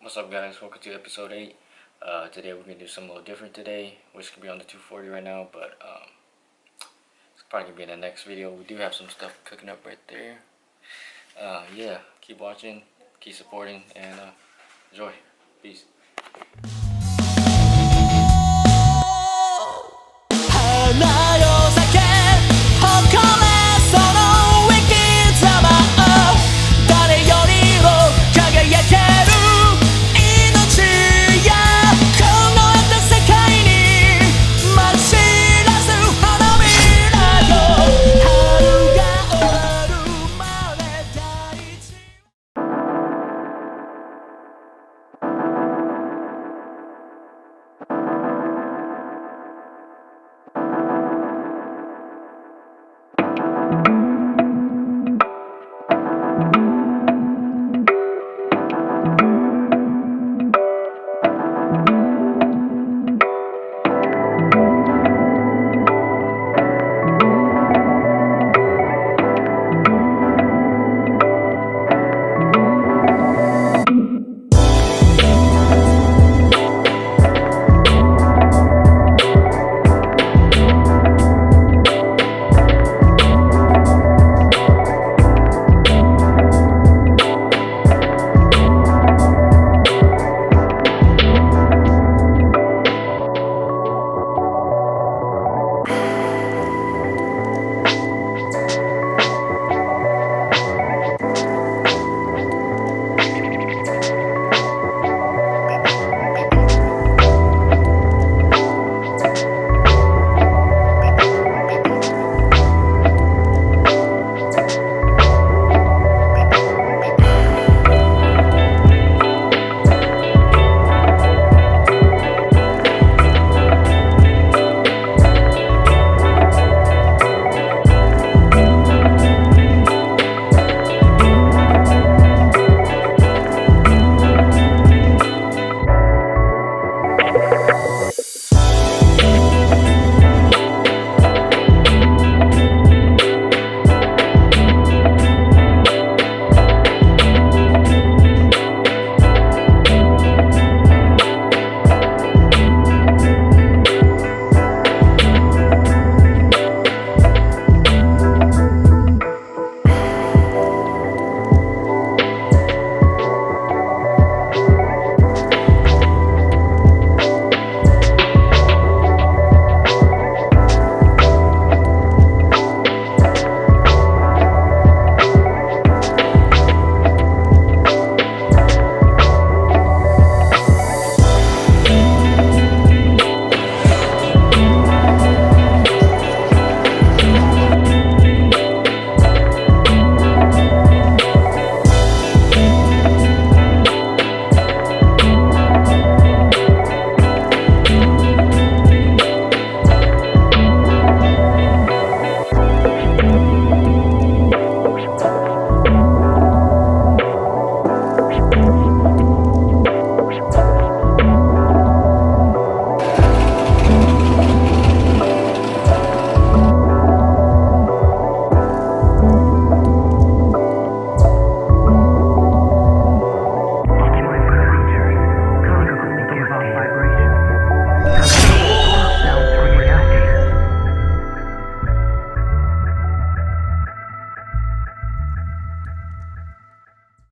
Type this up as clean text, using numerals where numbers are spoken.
What's up, guys? Welcome to episode 8. Today we're going to do something a little different today. We're just going to be on the 240 right now, but it's probably going to be in the next video. We do have some stuff cooking up right there. Yeah, keep watching, keep supporting, and enjoy. Peace.